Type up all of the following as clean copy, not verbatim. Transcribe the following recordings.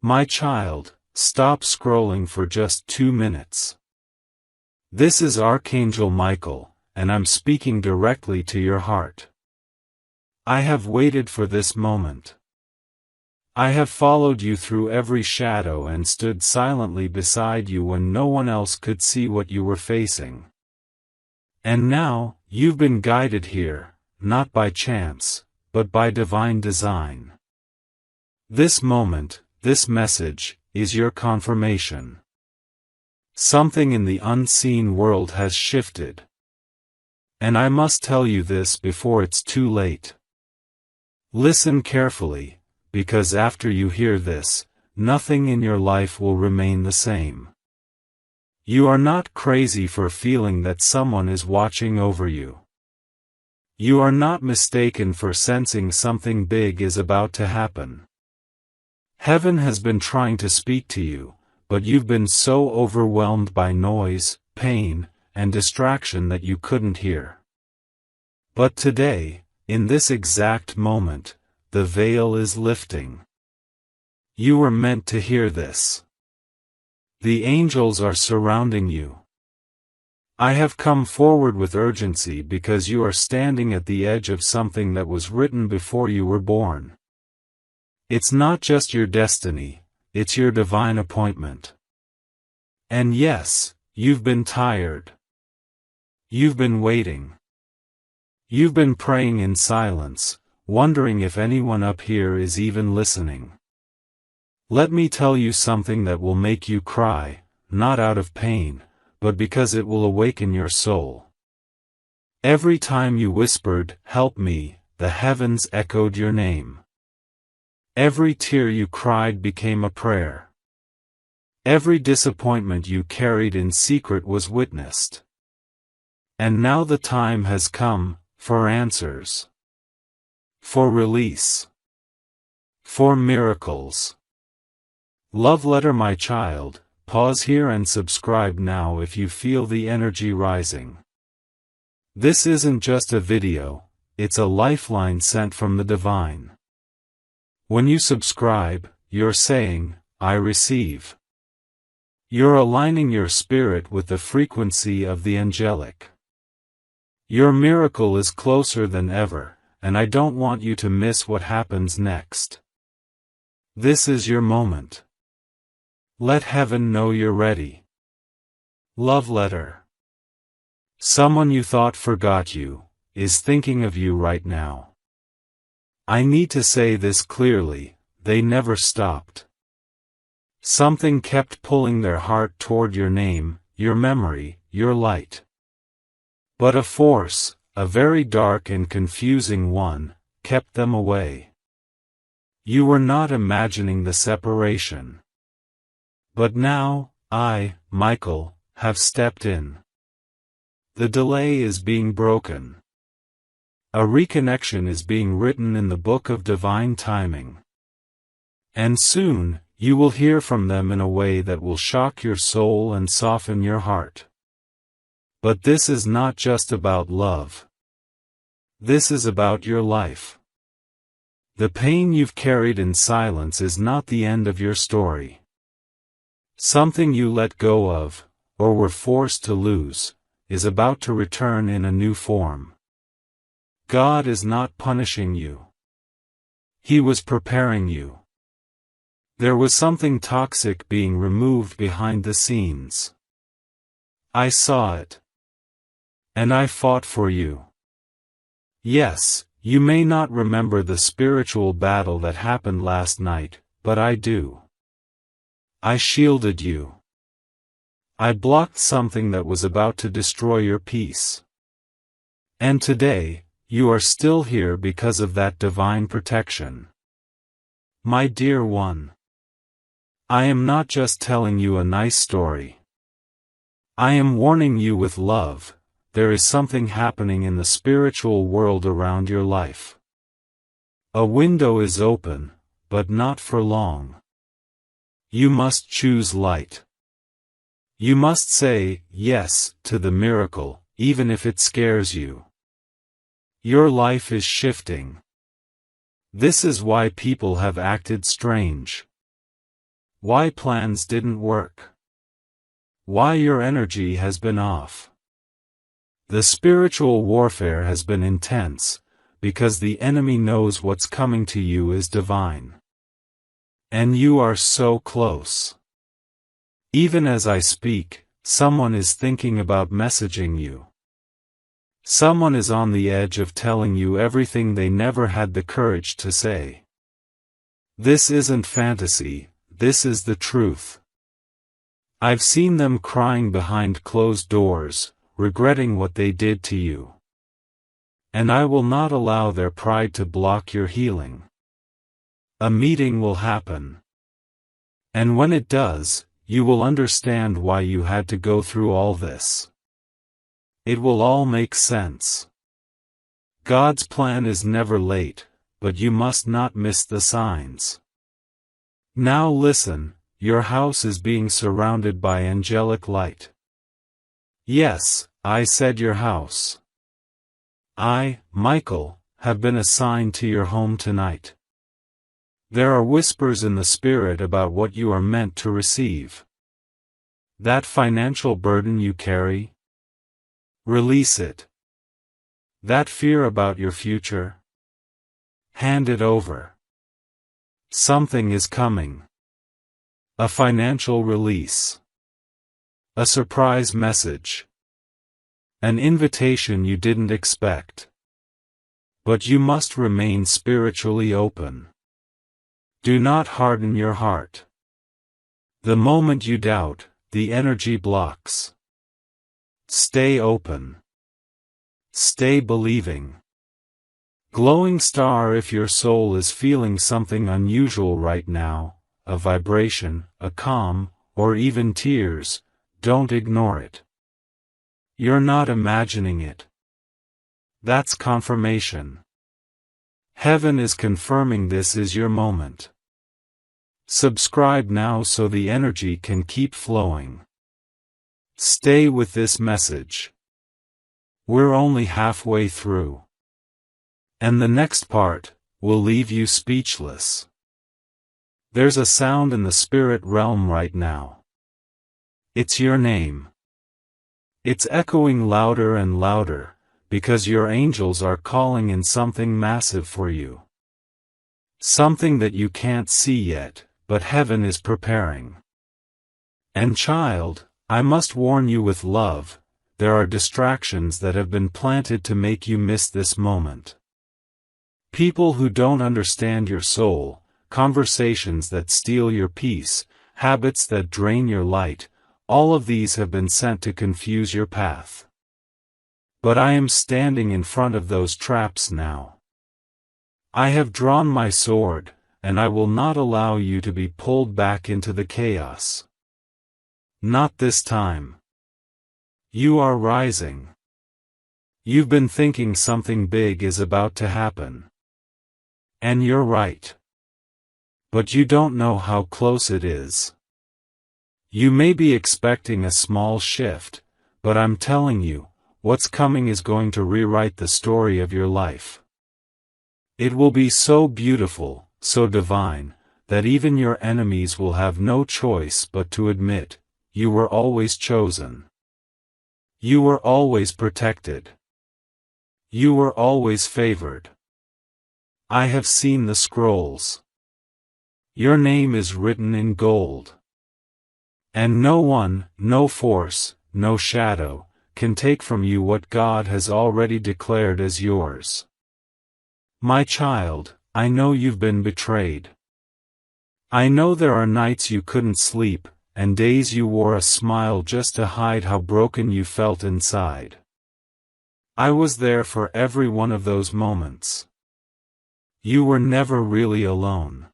My child, stop scrolling for just 2 minutes. This is Archangel Michael, and I'm speaking directly to your heart. I have waited for this moment. I have followed you through every shadow and stood silently beside you when no one else could see what you were facing. And now, you've been guided here, not by chance, but by divine design. This moment, this message, is your confirmation. Something in the unseen world has shifted. And I must tell you this before it's too late. Listen carefully, because after you hear this, nothing in your life will remain the same. You are not crazy for feeling that someone is watching over you. You are not mistaken for sensing something big is about to happen. Heaven has been trying to speak to you, but you've been so overwhelmed by noise, pain, and distraction that you couldn't hear. But today, in this exact moment, the veil is lifting. You were meant to hear this. The angels are surrounding you. I have come forward with urgency because you are standing at the edge of something that was written before you were born. It's not just your destiny, it's your divine appointment. And yes, you've been tired. You've been waiting. You've been praying in silence, wondering if anyone up here is even listening. Let me tell you something that will make you cry, not out of pain, but because it will awaken your soul. Every time you whispered, "Help me," the heavens echoed your name. Every tear you cried became a prayer. Every disappointment you carried in secret was witnessed. And now the time has come, for answers. For release. For miracles. Love letter, my child, pause here and subscribe now if you feel the energy rising. This isn't just a video, it's a lifeline sent from the divine. When you subscribe, you're saying, "I receive." You're aligning your spirit with the frequency of the angelic. Your miracle is closer than ever, and I don't want you to miss what happens next. This is your moment. Let heaven know you're ready. Love letter. Someone you thought forgot you, is thinking of you right now. I need to say this clearly, they never stopped. Something kept pulling their heart toward your name, your memory, your light. But a force, a very dark and confusing one, kept them away. You were not imagining the separation. But now, I, Michael, have stepped in. The delay is being broken. A reconnection is being written in the book of divine timing. And soon, you will hear from them in a way that will shock your soul and soften your heart. But this is not just about love. This is about your life. The pain you've carried in silence is not the end of your story. Something you let go of, or were forced to lose, is about to return in a new form. God is not punishing you. He was preparing you. There was something toxic being removed behind the scenes. I saw it. And I fought for you. Yes, you may not remember the spiritual battle that happened last night, but I do. I shielded you. I blocked something that was about to destroy your peace. And today, you are still here because of that divine protection. My dear one. I am not just telling you a nice story. I am warning you with love, there is something happening in the spiritual world around your life. A window is open, but not for long. You must choose light. You must say yes to the miracle, even if it scares you. Your life is shifting. This is why people have acted strange. Why plans didn't work. Why your energy has been off. The spiritual warfare has been intense, because the enemy knows what's coming to you is divine. And you are so close. Even as I speak, someone is thinking about messaging you. Someone is on the edge of telling you everything they never had the courage to say. This isn't fantasy, this is the truth. I've seen them crying behind closed doors, regretting what they did to you. And I will not allow their pride to block your healing. A meeting will happen. And when it does, you will understand why you had to go through all this. It will all make sense. God's plan is never late, but you must not miss the signs. Now listen, your house is being surrounded by angelic light. Yes, I said your house. I, Michael, have been assigned to your home tonight. There are whispers in the spirit about what you are meant to receive. That financial burden you carry? Release it. That fear about your future? Hand it over. Something is coming. A financial release. A surprise message. An invitation you didn't expect. But you must remain spiritually open. Do not harden your heart. The moment you doubt, the energy blocks. Stay open. Stay believing. Glowing star, if your soul is feeling something unusual right now, a vibration, a calm, or even tears, don't ignore it. You're not imagining it. That's confirmation. Heaven is confirming this is your moment. Subscribe now so the energy can keep flowing. Stay with this message. We're only halfway through. And the next part will leave you speechless. There's a sound in the spirit realm right now. It's your name. It's echoing louder and louder, because your angels are calling in something massive for you. Something that you can't see yet, but heaven is preparing. And child, I must warn you with love, there are distractions that have been planted to make you miss this moment. People who don't understand your soul, conversations that steal your peace, habits that drain your light, all of these have been sent to confuse your path. But I am standing in front of those traps now. I have drawn my sword, and I will not allow you to be pulled back into the chaos. Not this time. You are rising. You've been thinking something big is about to happen. And you're right. But you don't know how close it is. You may be expecting a small shift, but I'm telling you, what's coming is going to rewrite the story of your life. It will be so beautiful, so divine, that even your enemies will have no choice but to admit, you were always chosen. You were always protected. You were always favored. I have seen the scrolls. Your name is written in gold. And no one, no force, no shadow, can take from you what God has already declared as yours. My child, I know you've been betrayed. I know there are nights you couldn't sleep, and days you wore a smile just to hide how broken you felt inside. I was there for every one of those moments. You were never really alone.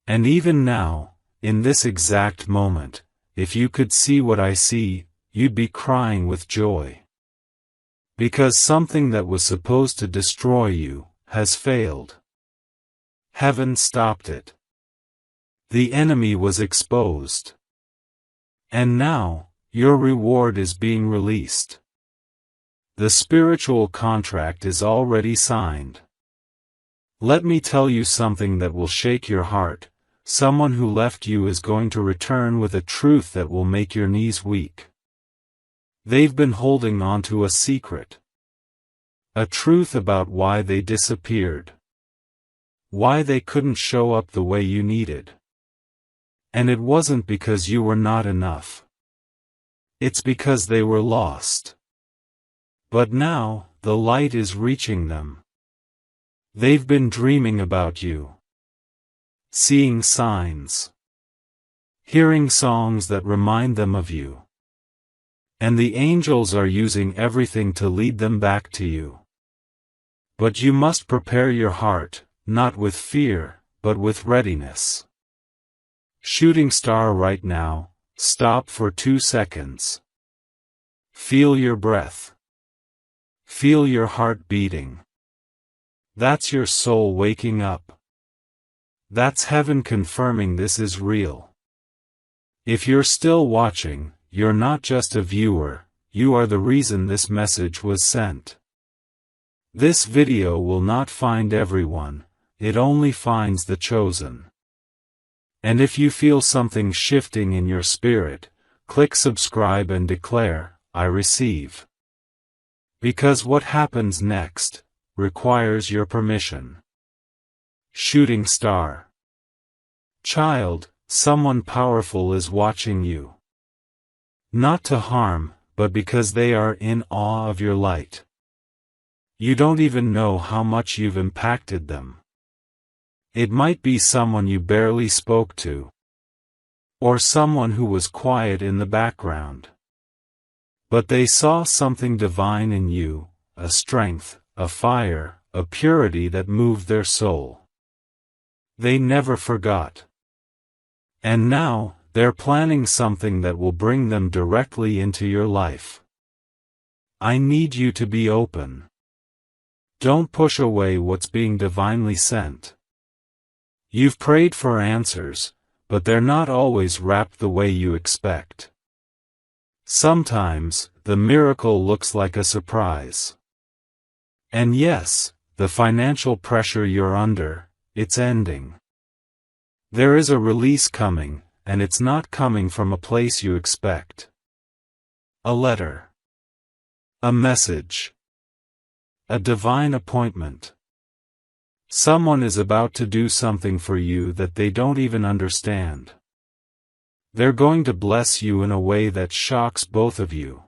And even now, in this exact moment, if you could see what I see, you'd be crying with joy. Because something that was supposed to destroy you, has failed. Heaven stopped it. The enemy was exposed. And now, your reward is being released. The spiritual contract is already signed. Let me tell you something that will shake your heart. someone who left you is going to return with a truth that will make your knees weak. They've been holding on to a secret. A truth about why they disappeared. Why they couldn't show up the way you needed. And it wasn't because you were not enough. It's because they were lost. But now, the light is reaching them. They've been dreaming about you. Seeing signs. Hearing songs that remind them of you. And the angels are using everything to lead them back to you. But you must prepare your heart, not with fear, but with readiness. Shooting star right now, stop for 2 seconds. Feel your breath. Feel your heart beating. That's your soul waking up. That's heaven confirming this is real. If you're still watching, you're not just a viewer, you are the reason this message was sent. This video will not find everyone, it only finds the chosen. And if you feel something shifting in your spirit, click subscribe and declare, I receive. Because what happens next requires your permission. Shooting star. Child, someone powerful is watching you. Not to harm, but because they are in awe of your light. You don't even know how much you've impacted them. It might be someone you barely spoke to. Or someone who was quiet in the background. But they saw something divine in you, a strength, a fire, a purity that moved their soul. They never forgot. And now, they're planning something that will bring them directly into your life. I need you to be open. Don't push away what's being divinely sent. You've prayed for answers, but they're not always wrapped the way you expect. Sometimes, the miracle looks like a surprise. And yes, the financial pressure you're under, it's ending. There is a release coming, and it's not coming from a place you expect. A letter. A message. A divine appointment. Someone is about to do something for you that they don't even understand. They're going to bless you in a way that shocks both of you.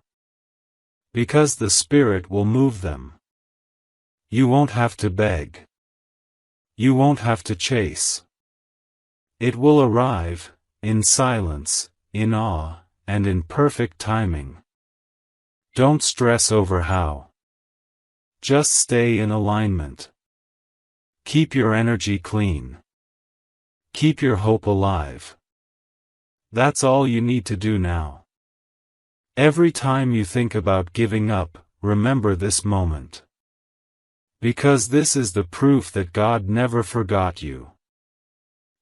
Because the Spirit will move them. You won't have to beg. You won't have to chase. It will arrive, in silence, in awe, and in perfect timing. Don't stress over how. Just stay in alignment. Keep your energy clean. Keep your hope alive. That's all you need to do now. Every time you think about giving up, remember this moment. Because this is the proof that God never forgot you.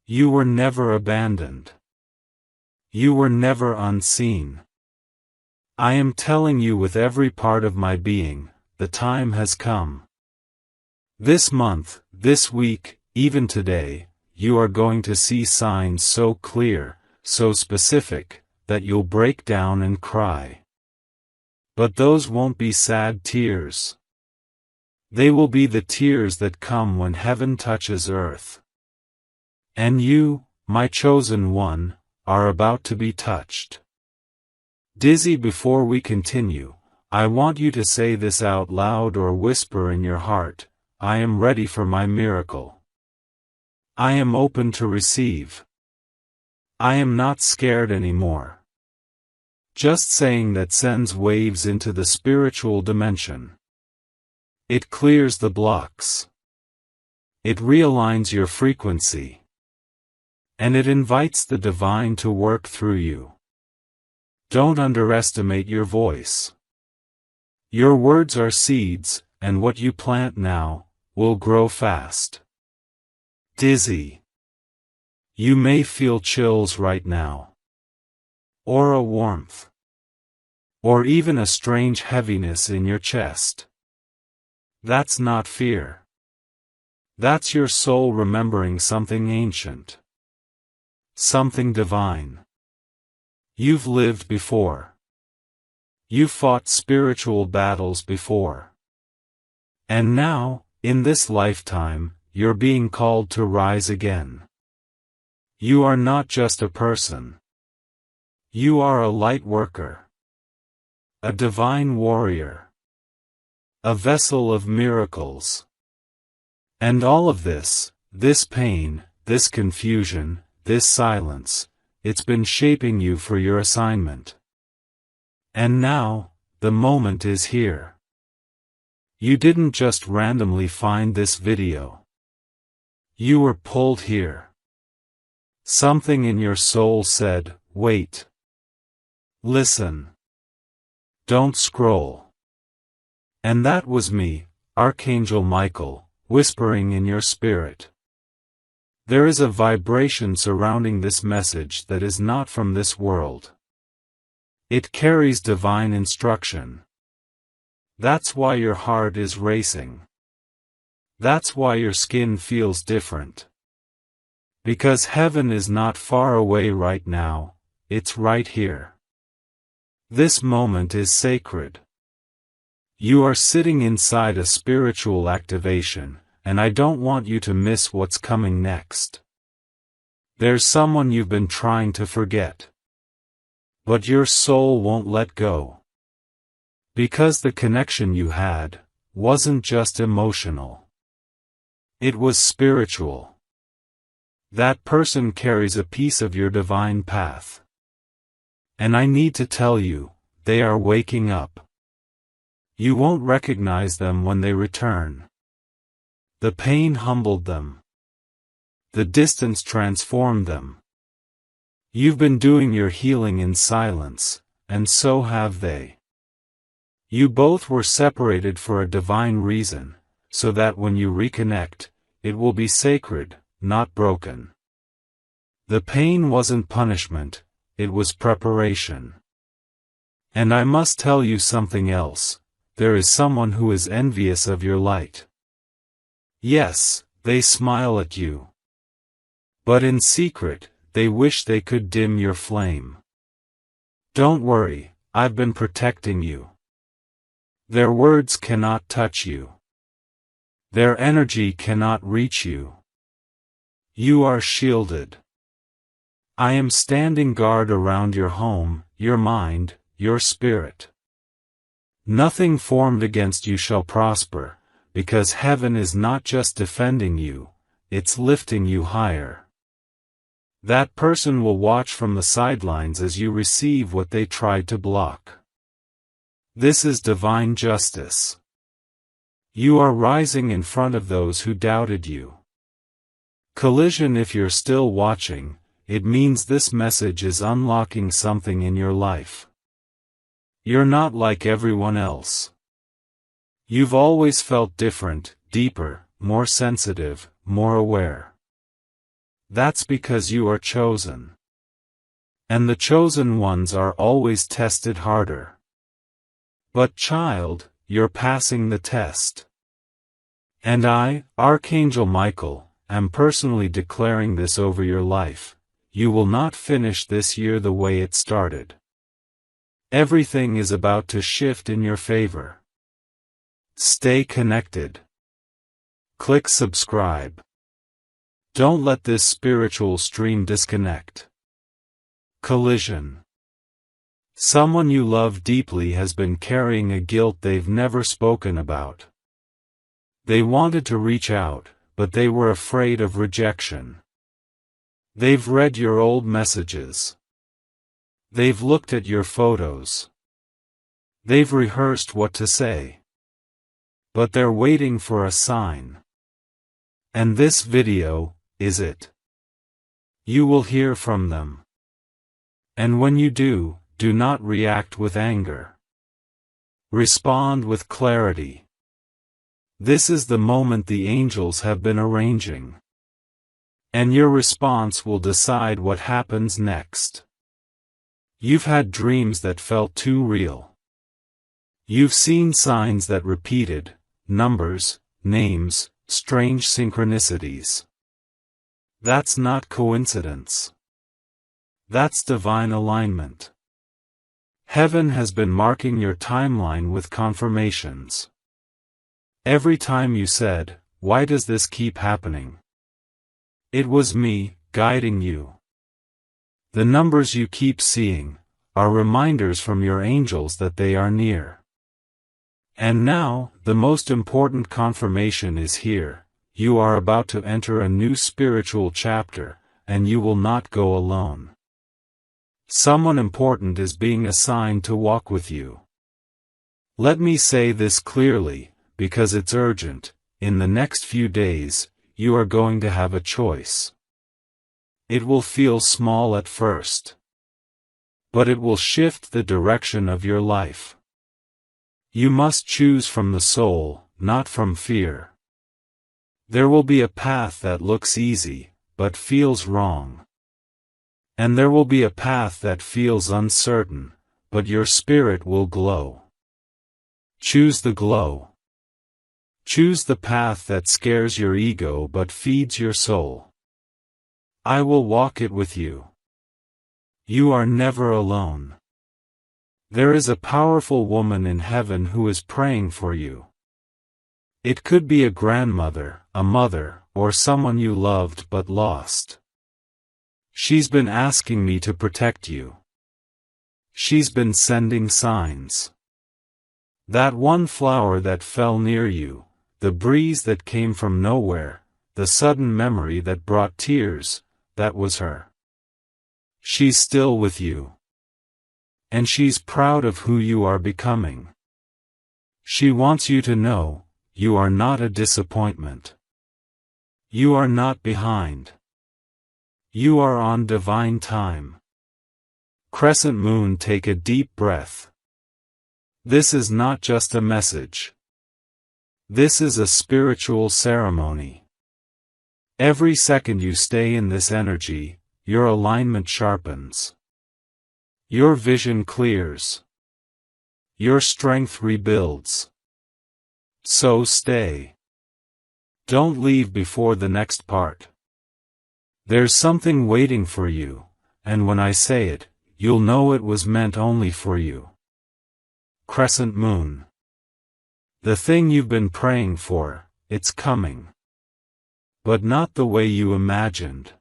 You were never abandoned. You were never unseen. I am telling you with every part of my being, the time has come. This month, this week, even today, you are going to see signs so clear, so specific, that you'll break down and cry. But those won't be sad tears. They will be the tears that come when heaven touches earth. And you, my chosen one, are about to be touched. Dizzy, before we continue, I want you to say this out loud or whisper in your heart, I am ready for my miracle. I am open to receive. I am not scared anymore. Just saying that sends waves into the spiritual dimension. It clears the blocks. It realigns your frequency. And it invites the divine to work through you. Don't underestimate your voice. Your words are seeds, and what you plant now will grow fast. Dizzy. You may feel chills right now. Or a warmth. Or even a strange heaviness in your chest. That's not fear. That's your soul remembering something ancient. something divine. You've lived before. You've fought spiritual battles before. And now, in this lifetime, you're being called to rise again. You are not just a person. You are a light worker. A divine warrior. A vessel of miracles. And all of this pain, this confusion, this silence, it's been shaping you for your assignment. And now, the moment is here. You didn't just randomly find this video. You were pulled here. Something in your soul said, wait. Listen. Don't scroll. And that was me, Archangel Michael, whispering in your spirit. There is a vibration surrounding this message that is not from this world. It carries divine instruction. That's why your heart is racing. That's why your skin feels different. Because heaven is not far away right now, it's right here. This moment is sacred. You are sitting inside a spiritual activation, and I don't want you to miss what's coming next. There's someone you've been trying to forget. But your soul won't let go. Because the connection you had wasn't just emotional. It was spiritual. That person carries a piece of your divine path. And I need to tell you, they are waking up. You won't recognize them when they return. The pain humbled them. The distance transformed them. You've been doing your healing in silence, and so have they. You both were separated for a divine reason, so that when you reconnect, it will be sacred, not broken. The pain wasn't punishment, it was preparation. And I must tell you something else, there is someone who is envious of your light. Yes, they smile at you. But in secret, they wish they could dim your flame. Don't worry, I've been protecting you. Their words cannot touch you. Their energy cannot reach you. You are shielded. I am standing guard around your home, your mind, your spirit. Nothing formed against you shall prosper, because heaven is not just defending you, it's lifting you higher. That person will watch from the sidelines as you receive what they tried to block. This is divine justice. You are rising in front of those who doubted you. Collision. If you're still watching, it means this message is unlocking something in your life. You're not like everyone else. You've always felt different, deeper, more sensitive, more aware. That's because you are chosen. And the chosen ones are always tested harder. But child, you're passing the test. And I, Archangel Michael, am personally declaring this over your life. You will not finish this year the way it started. Everything is about to shift in your favor. Stay connected. Click subscribe. Don't let this spiritual stream disconnect. Collision. Someone you love deeply has been carrying a guilt they've never spoken about. They wanted to reach out, but they were afraid of rejection. They've read your old messages. They've looked at your photos. They've rehearsed what to say. But they're waiting for a sign. And this video is it. You will hear from them. And when you do, do not react with anger. Respond with clarity. This is the moment the angels have been arranging. And your response will decide what happens next. You've had dreams that felt too real. You've seen signs that repeated, numbers, names, strange synchronicities. That's not coincidence. That's divine alignment. Heaven has been marking your timeline with confirmations. Every time you said, "Why does this keep happening?" It was me, guiding you. The numbers you keep seeing are reminders from your angels that they are near. And now, the most important confirmation is here. You are about to enter a new spiritual chapter, and you will not go alone. Someone important is being assigned to walk with you. Let me say this clearly, because it's urgent. In the next few days, you are going to have a choice. It will feel small at first, but it will shift the direction of your life. You must choose from the soul, not from fear. There will be a path that looks easy, but feels wrong. And there will be a path that feels uncertain, but your spirit will glow. Choose the glow. Choose the path that scares your ego but feeds your soul. I will walk it with you. You are never alone. There is a powerful woman in heaven who is praying for you. It could be a grandmother, a mother, or someone you loved but lost. She's been asking me to protect you. She's been sending signs. That one flower that fell near you, the breeze that came from nowhere, the sudden memory that brought tears, that was her. She's still with you. And she's proud of who you are becoming. She wants you to know, you are not a disappointment. You are not behind. You are on divine time. Crescent moon, take a deep breath. This is not just a message. This is a spiritual ceremony. Every second you stay in this energy, your alignment sharpens. Your vision clears. Your strength rebuilds. So stay. Don't leave before the next part. There's something waiting for you, and when I say it, you'll know it was meant only for you. Crescent moon. The thing you've been praying for, it's coming. But not the way you imagined.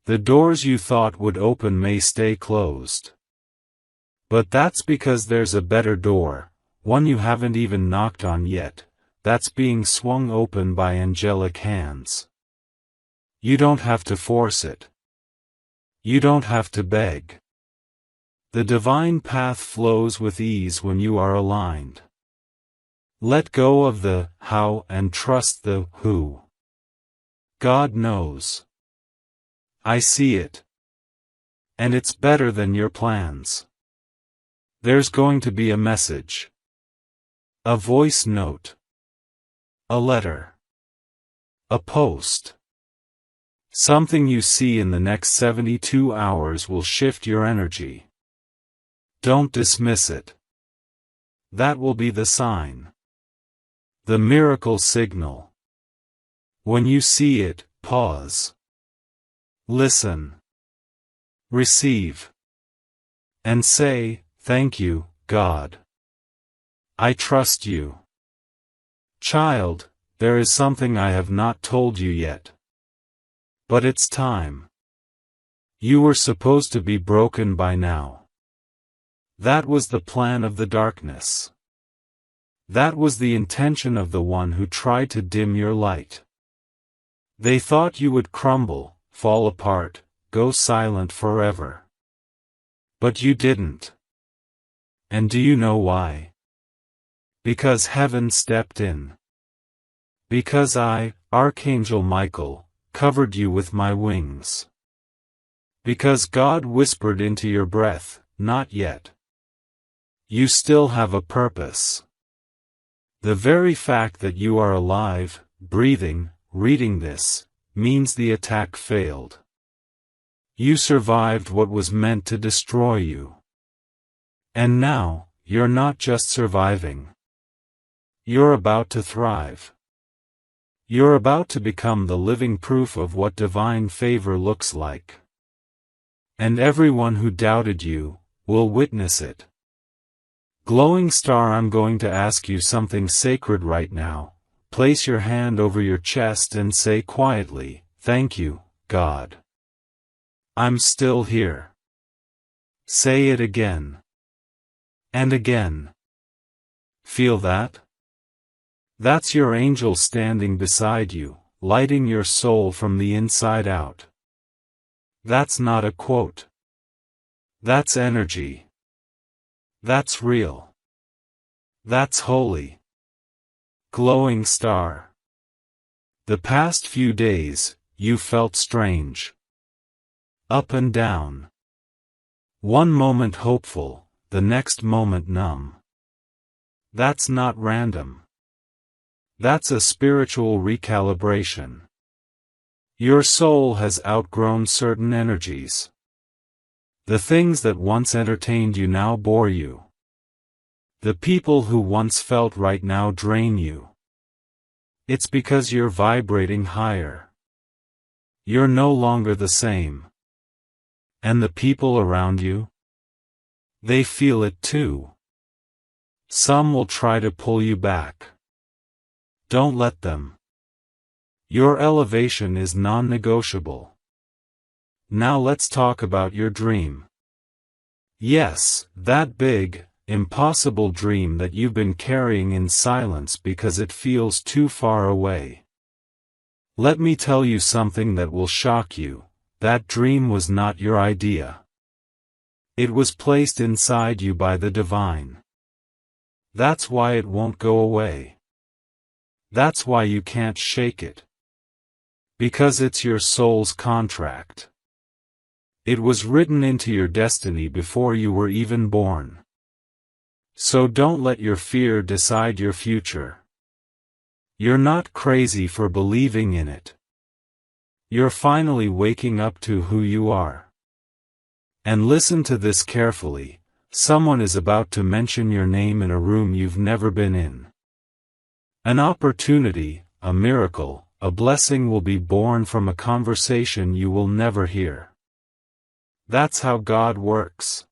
The doors you thought would open may stay closed. But that's because there's a better door, one you haven't even knocked on yet, that's being swung open by angelic hands. You don't have to force it. You don't have to beg. The divine path flows with ease when you are aligned. Let go of the how and trust the who. God knows. I see it. And it's better than your plans. There's going to be a message. A voice note. A letter. A post. Something you see in the next 72 hours will shift your energy. Don't dismiss it. That will be the sign. The miracle signal. When you see it, pause. Listen. Receive. And say, "Thank you, God. I trust you." Child, there is something I have not told you yet. But it's time. You were supposed to be broken by now. That was the plan of the darkness. That was the intention of the one who tried to dim your light. They thought you would crumble, fall apart, go silent forever. But you didn't. And do you know why? Because heaven stepped in. Because I, Archangel Michael, covered you with my wings. Because God whispered into your breath, "Not yet. You still have a purpose." The very fact that you are alive, breathing, reading this, means the attack failed. You survived what was meant to destroy you. And now, you're not just surviving. You're about to thrive. You're about to become the living proof of what divine favor looks like. And everyone who doubted you will witness it. Glowing star, I'm going to ask you something sacred right now. Place your hand over your chest and say quietly, "Thank you, God. I'm still here." Say it again. And again. Feel that? That's your angel standing beside you, lighting your soul from the inside out. That's not a quote. That's energy. That's real. That's holy. Glowing star. The past few days, you felt strange. Up and down. One moment hopeful, the next moment numb. That's not random. That's a spiritual recalibration. Your soul has outgrown certain energies. The things that once entertained you now bore you. The people who once felt right now drain you. It's because you're vibrating higher. You're no longer the same. And the people around you? They feel it too. Some will try to pull you back. Don't let them. Your elevation is non-negotiable. Now let's talk about your dream. Yes, that big, impossible dream that you've been carrying in silence because it feels too far away. Let me tell you something that will shock you. That dream was not your idea. It was placed inside you by the divine. That's why it won't go away. That's why you can't shake it. Because it's your soul's contract. It was written into your destiny before you were even born. So don't let your fear decide your future. You're not crazy for believing in it. You're finally waking up to who you are. And listen to this carefully, someone is about to mention your name in a room you've never been in. An opportunity, a miracle, a blessing will be born from a conversation you will never hear. That's how God works.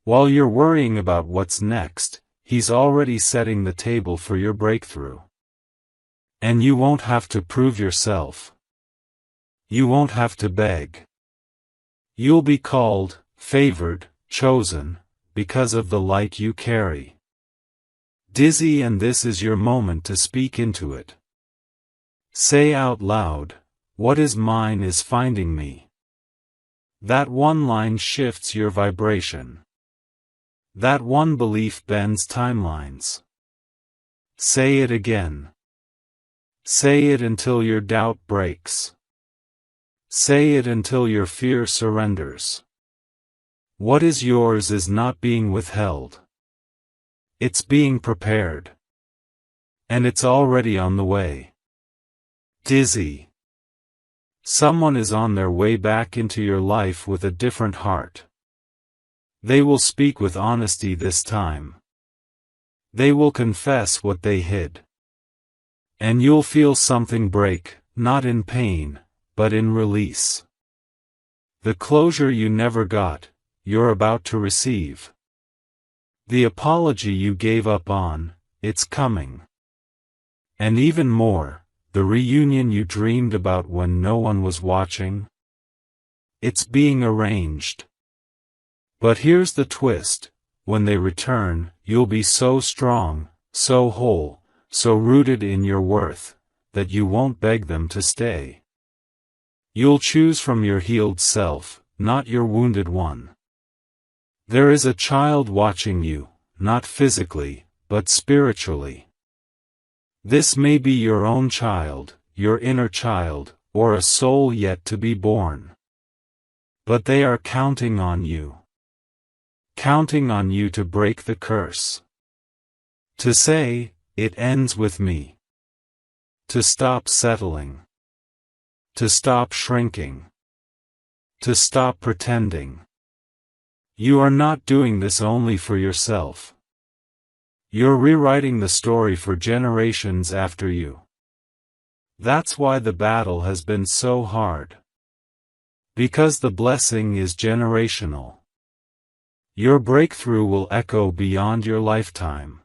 While you're worrying about what's next, He's already setting the table for your breakthrough. And you won't have to prove yourself. You won't have to beg. You'll be called, favored, chosen, because of the light you carry. Dizzy, and this is your moment to speak into it. Say out loud, "What is mine is finding me." That one line shifts your vibration. That one belief bends timelines. Say it again. Say it until your doubt breaks. Say it until your fear surrenders. What is yours is not being withheld. It's being prepared. And it's already on the way. Dizzy. Someone is on their way back into your life with a different heart. They will speak with honesty this time. They will confess what they hid. And you'll feel something break, not in pain, but in release. The closure you never got, you're about to receive. The apology you gave up on, it's coming. And even more, the reunion you dreamed about when no one was watching, it's being arranged. But here's the twist, when they return, you'll be so strong, so whole, so rooted in your worth, that you won't beg them to stay. You'll choose from your healed self, not your wounded one. There is a child watching you, not physically, but spiritually. This may be your own child, your inner child, or a soul yet to be born. But they are counting on you. Counting on you to break the curse. To say, "It ends with me." To stop settling. To stop shrinking. To stop pretending. You are not doing this only for yourself. You're rewriting the story for generations after you. That's why the battle has been so hard. Because the blessing is generational. Your breakthrough will echo beyond your lifetime.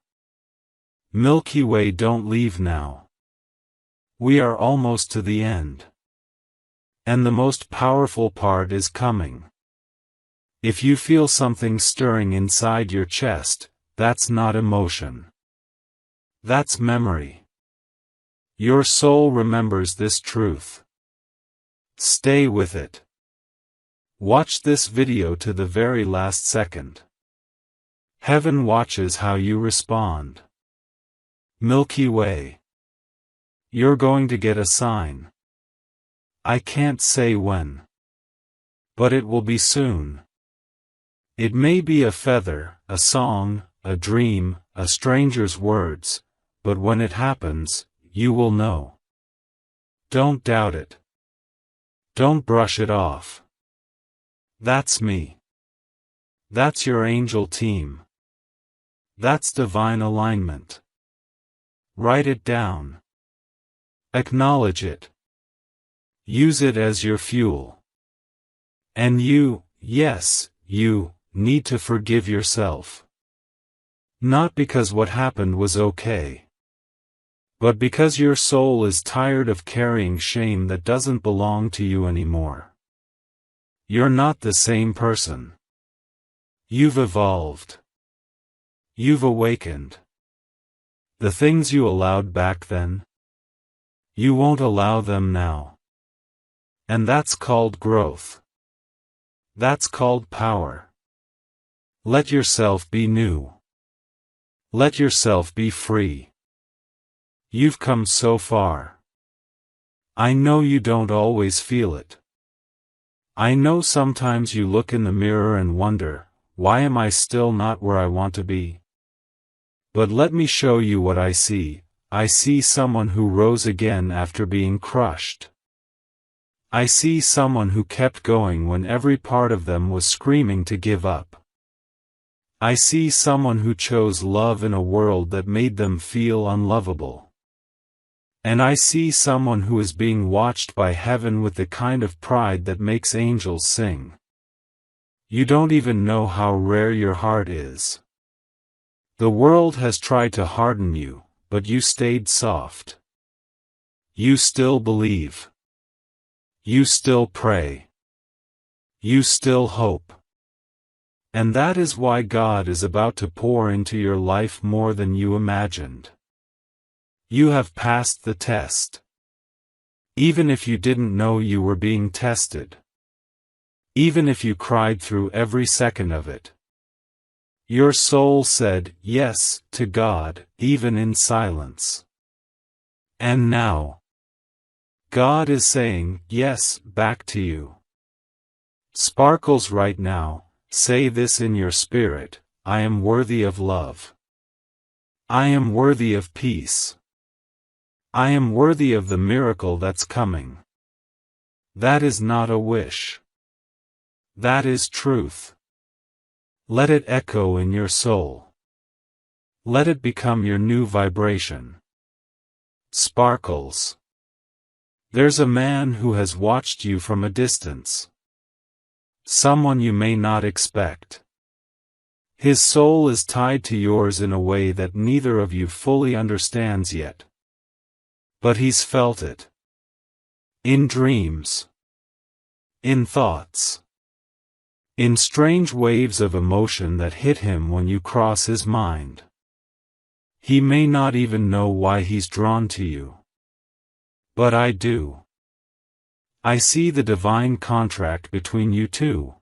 Milky Way, don't leave now. We are almost to the end. And the most powerful part is coming. If you feel something stirring inside your chest, that's not emotion. That's memory. Your soul remembers this truth. Stay with it. Watch this video to the very last second. Heaven watches how you respond. Milky Way. You're going to get a sign. I can't say when. But it will be soon. It may be a feather, a song, a dream, a stranger's words, but when it happens, you will know. Don't doubt it. Don't brush it off. That's me. That's your angel team. That's divine alignment. Write it down. Acknowledge it. Use it as your fuel. And you, yes, you, need to forgive yourself. Not because what happened was okay, but because your soul is tired of carrying shame that doesn't belong to you anymore. You're not the same person. You've evolved. You've awakened. The things you allowed back then, you won't allow them now. And that's called growth. That's called power. Let yourself be new. Let yourself be free. You've come so far. I know you don't always feel it. I know sometimes you look in the mirror and wonder, why am I still not where I want to be? But let me show you what I see. I see someone who rose again after being crushed. I see someone who kept going when every part of them was screaming to give up. I see someone who chose love in a world that made them feel unlovable. And I see someone who is being watched by heaven with the kind of pride that makes angels sing. You don't even know how rare your heart is. The world has tried to harden you, but you stayed soft. You still believe. You still pray. You still hope. And that is why God is about to pour into your life more than you imagined. You have passed the test. Even if you didn't know you were being tested. Even if you cried through every second of it. Your soul said yes to God, even in silence. And now, God is saying yes back to you. Sparkles right now, say this in your spirit, I am worthy of love. I am worthy of peace. I am worthy of the miracle that's coming. That is not a wish. That is truth. Let it echo in your soul. Let it become your new vibration. Sparkles. There's a man who has watched you from a distance. Someone you may not expect. His soul is tied to yours in a way that neither of you fully understands yet. But he's felt it. In dreams. In thoughts. In strange waves of emotion that hit him when you cross his mind. He may not even know why he's drawn to you. But I do. I see the divine contract between you two.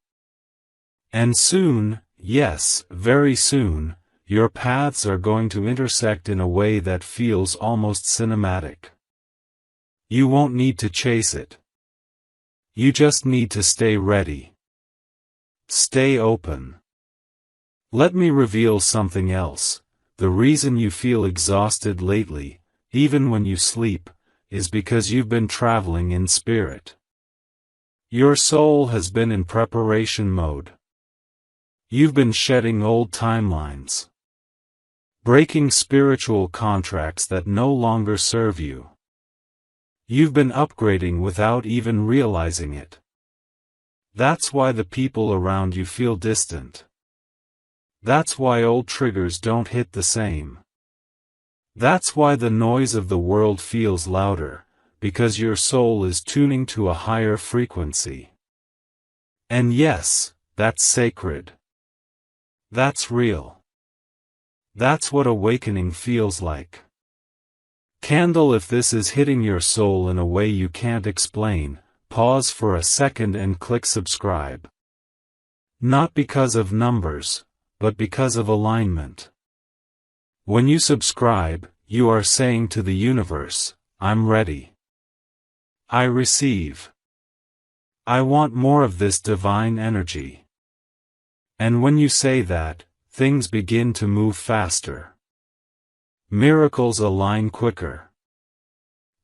And soon, yes, very soon, your paths are going to intersect in a way that feels almost cinematic. You won't need to chase it. You just need to stay ready. Stay open. Let me reveal something else. The reason you feel exhausted lately, even when you sleep, is because you've been traveling in spirit. Your soul has been in preparation mode. You've been shedding old timelines. Breaking spiritual contracts that no longer serve you. You've been upgrading without even realizing it. That's why the people around you feel distant. That's why old triggers don't hit the same. That's why the noise of the world feels louder, because your soul is tuning to a higher frequency. And yes, that's sacred. That's real. That's what awakening feels like. Candle, if this is hitting your soul in a way you can't explain, pause for a second and click subscribe. Not because of numbers, but because of alignment. When you subscribe, you are saying to the universe, I'm ready. I receive. I want more of this divine energy. And when you say that, things begin to move faster. Miracles align quicker.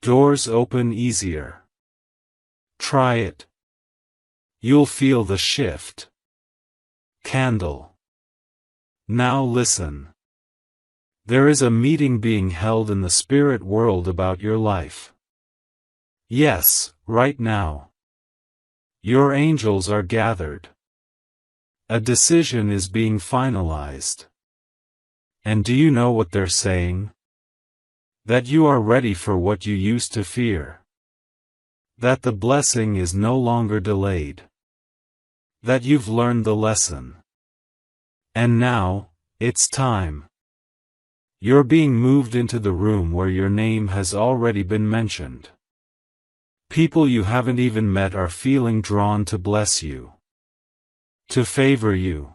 Doors open easier. Try it. You'll feel the shift. Candle. Now listen. There is a meeting being held in the spirit world about your life. Yes, right now. Your angels are gathered. A decision is being finalized. And do you know what they're saying? That you are ready for what you used to fear. That the blessing is no longer delayed. That you've learned the lesson. And now, it's time. You're being moved into the room where your name has already been mentioned. People you haven't even met are feeling drawn to bless you. To favor you.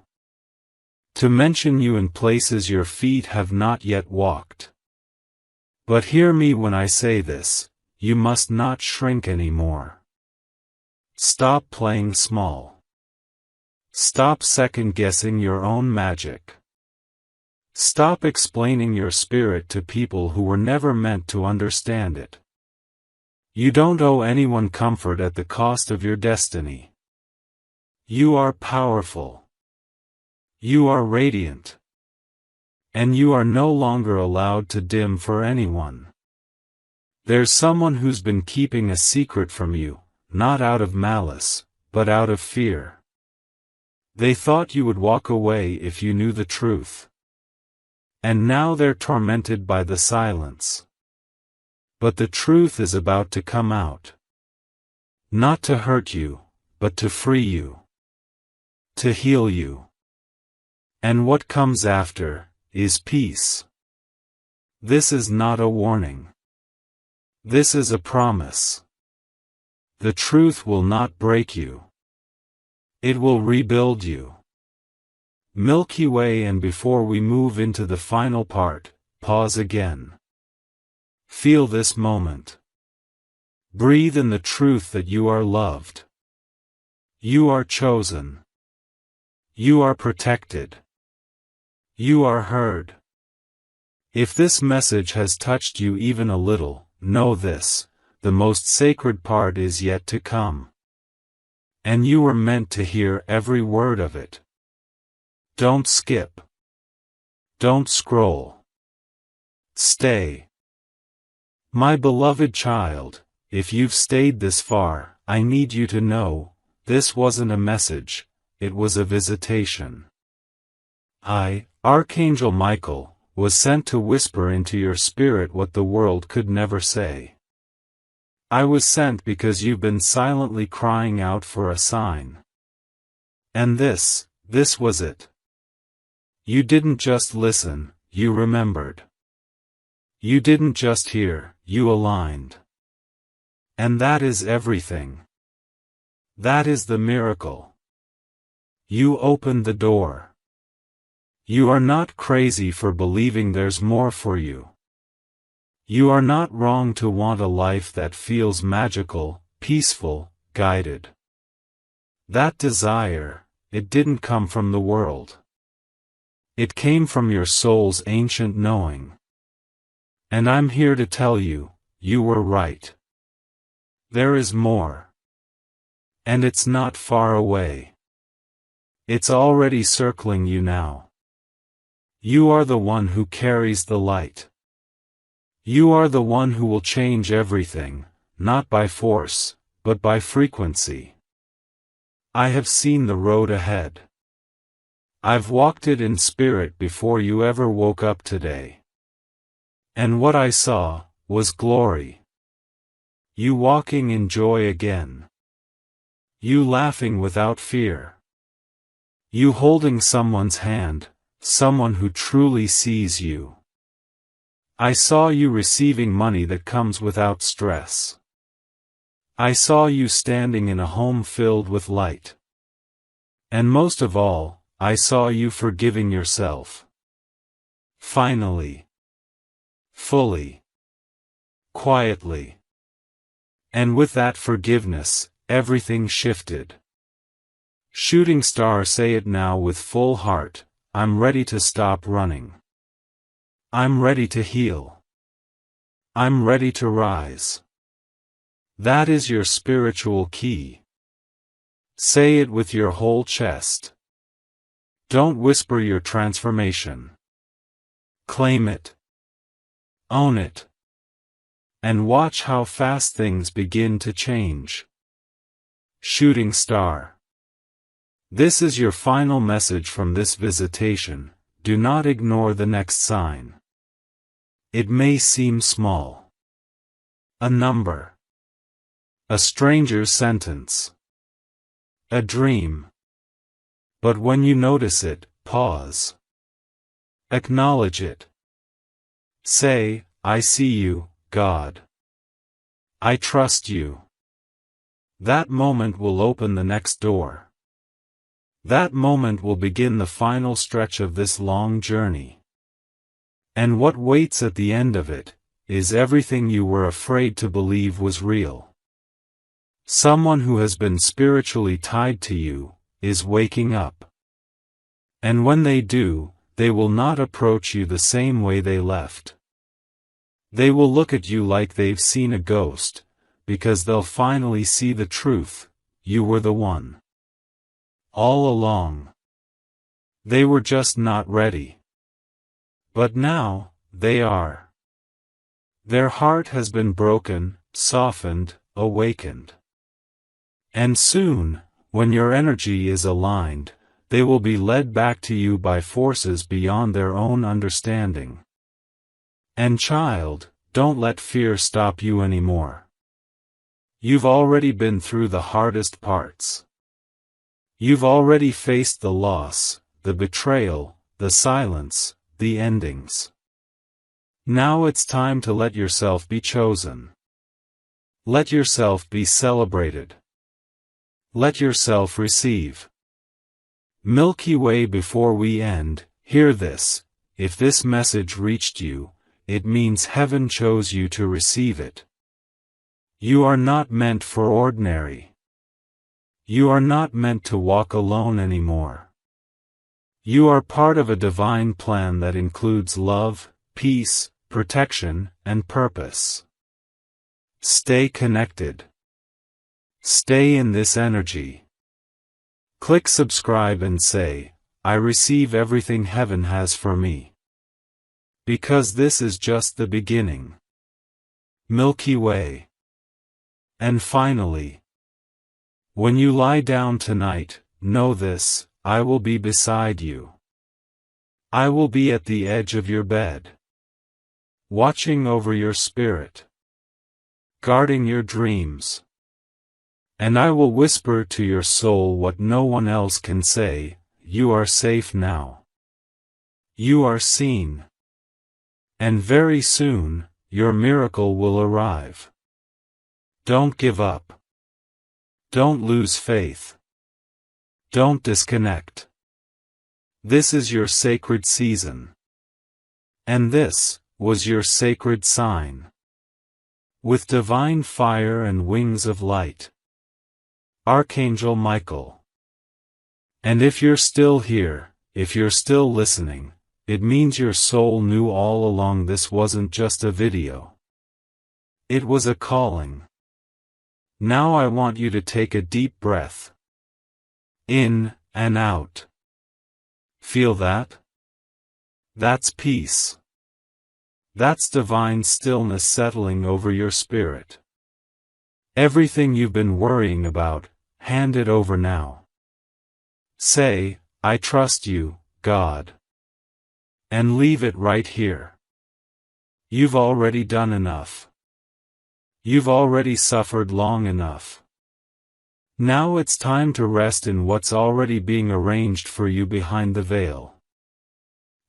To mention you in places your feet have not yet walked. But hear me when I say this, you must not shrink anymore. Stop playing small. Stop second-guessing your own magic. Stop explaining your spirit to people who were never meant to understand it. You don't owe anyone comfort at the cost of your destiny. You are powerful. You are radiant. And you are no longer allowed to dim for anyone. There's someone who's been keeping a secret from you, not out of malice, but out of fear. They thought you would walk away if you knew the truth. And now they're tormented by the silence. But the truth is about to come out. Not to hurt you, but to free you. To heal you. And what comes after is peace. This is not a warning. This is a promise. The truth will not break you. It will rebuild you. Milky Way. And before we move into the final part, pause again. Feel this moment. Breathe in the truth that you are loved. You are chosen. You are protected. You are heard. If this message has touched you even a little, know this, the most sacred part is yet to come. And you were meant to hear every word of it. Don't skip. Don't scroll. Stay. My beloved child, if you've stayed this far, I need you to know, this wasn't a message, it was a visitation. I, Archangel Michael, was sent to whisper into your spirit what the world could never say. I was sent because you've been silently crying out for a sign. And this was it. You didn't just listen, you remembered. You didn't just hear, you aligned. And that is everything. That is the miracle. You opened the door. You are not crazy for believing there's more for you. You are not wrong to want a life that feels magical, peaceful, guided. That desire, it didn't come from the world. It came from your soul's ancient knowing. And I'm here to tell you, you were right. There is more. And it's not far away. It's already circling you now. You are the one who carries the light. You are the one who will change everything, not by force, but by frequency. I have seen the road ahead. I've walked it in spirit before you ever woke up today. And what I saw was glory. You walking in joy again. You laughing without fear. You holding someone's hand, someone who truly sees you. I saw you receiving money that comes without stress. I saw you standing in a home filled with light. And most of all, I saw you forgiving yourself. Finally. Fully. Quietly. And with that forgiveness, everything shifted. Shooting star, say it now with full heart, I'm ready to stop running. I'm ready to heal. I'm ready to rise. That is your spiritual key. Say it with your whole chest. Don't whisper your transformation. Claim it. Own it. And watch how fast things begin to change. Shooting star. This is your final message from this visitation. Do not ignore the next sign. It may seem small. A number. A stranger's sentence. A dream. But when you notice it, pause. Acknowledge it. Say, I see you, God. I trust you. That moment will open the next door. That moment will begin the final stretch of this long journey. And what waits at the end of it, is everything you were afraid to believe was real. Someone who has been spiritually tied to you, is waking up. And when they do, they will not approach you the same way they left. They will look at you like they've seen a ghost, because they'll finally see the truth, you were the one. All along. They were just not ready. But now, they are. Their heart has been broken, softened, awakened. And soon, when your energy is aligned, they will be led back to you by forces beyond their own understanding. And child, don't let fear stop you anymore. You've already been through the hardest parts. You've already faced the loss, the betrayal, the silence, the endings. Now it's time to let yourself be chosen. Let yourself be celebrated. Let yourself receive. Milky Way, before we end, hear this: if this message reached you, it means heaven chose you to receive it. You are not meant for ordinary. You are not meant to walk alone anymore. You are part of a divine plan that includes love, peace, protection, and purpose. Stay connected. Stay in this energy. Click subscribe and say, I receive everything heaven has for me. Because this is just the beginning. Milky Way. And finally, when you lie down tonight, know this: I will be beside you. I will be at the edge of your bed, watching over your spirit, guarding your dreams. And I will whisper to your soul what no one else can say: you are safe now. You are seen. And very soon, your miracle will arrive. Don't give up. Don't lose faith. Don't disconnect. This is your sacred season. And this was your sacred sign. With divine fire and wings of light. Archangel Michael. And if you're still here, if you're still listening, it means your soul knew all along this wasn't just a video. It was a calling. Now I want you to take a deep breath. In and out. Feel that? That's peace. That's divine stillness settling over your spirit. Everything you've been worrying about, hand it over now. Say, I trust you, God. And leave it right here. You've already done enough. You've already suffered long enough. Now it's time to rest in what's already being arranged for you behind the veil.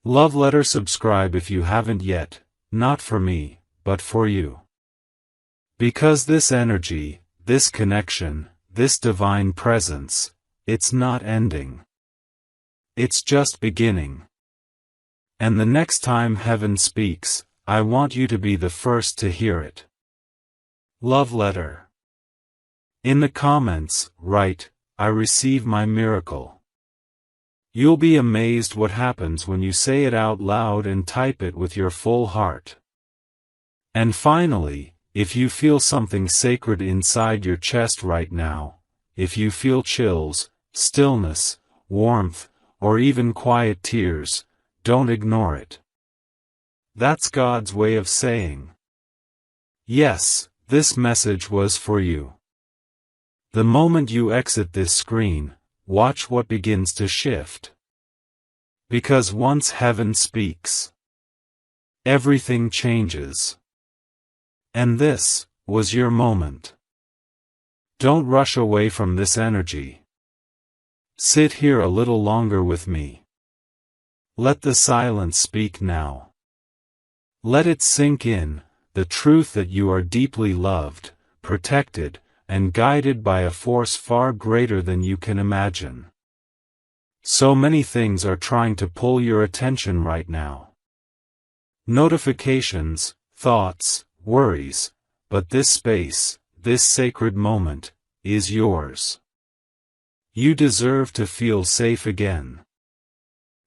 Love letter subscribe if you haven't yet, not for me, but for you. Because this energy, this connection, this divine presence, it's not ending. It's just beginning. And the next time heaven speaks, I want you to be the first to hear it. Love letter. In the comments, write, I receive my miracle. You'll be amazed what happens when you say it out loud and type it with your full heart. And finally, if you feel something sacred inside your chest right now, if you feel chills, stillness, warmth, or even quiet tears, don't ignore it. That's God's way of saying, yes, this message was for you. The moment you exit this screen, watch what begins to shift. Because once heaven speaks, everything changes. And this was your moment. Don't rush away from this energy. Sit here a little longer with me. Let the silence speak now. Let it sink in, the truth that you are deeply loved, protected, and guided by a force far greater than you can imagine. So many things are trying to pull your attention right now. Notifications, thoughts, worries, but this space, this sacred moment, is yours. You deserve to feel safe again.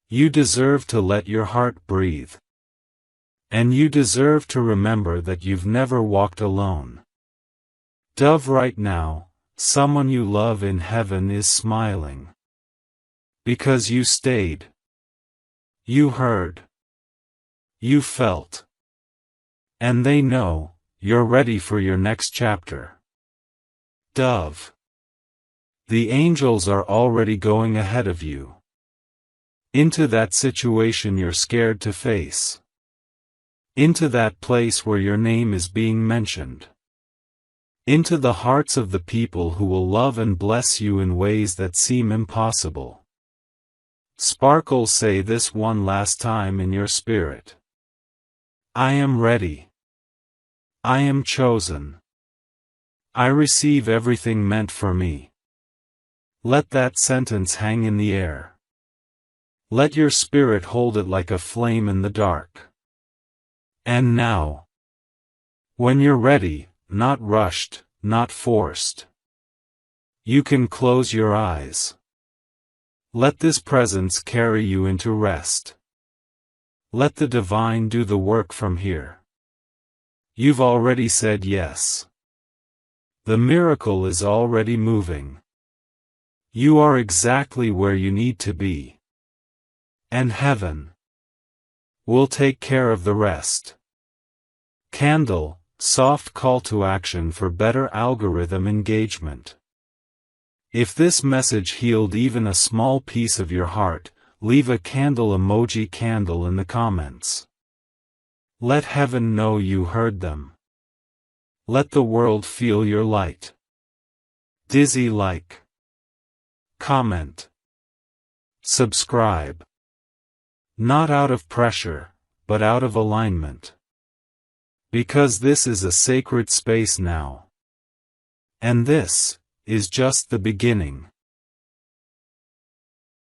You deserve to let your heart breathe. And you deserve to remember that you've never walked alone. Dove, right now, someone you love in heaven is smiling. Because you stayed. You heard. You felt. And they know, you're ready for your next chapter. Dove. The angels are already going ahead of you. Into that situation you're scared to face. Into that place where your name is being mentioned. Into the hearts of the people who will love and bless you in ways that seem impossible. Sparkle, say this one last time in your spirit. I am ready. I am chosen. I receive everything meant for me. Let that sentence hang in the air. Let your spirit hold it like a flame in the dark. And now, when you're ready, not rushed, not forced, you can close your eyes. Let this presence carry you into rest. Let the divine do the work from here. You've already said yes. The miracle is already moving. You are exactly where you need to be. And heaven will take care of the rest. Candle, soft call to action for better algorithm engagement. If this message healed even a small piece of your heart, leave a candle emoji candle in the comments. Let heaven know you heard them. Let the world feel your light. Dizzy like. Comment. Subscribe. Not out of pressure, but out of alignment. Because this is a sacred space now. And this is just the beginning.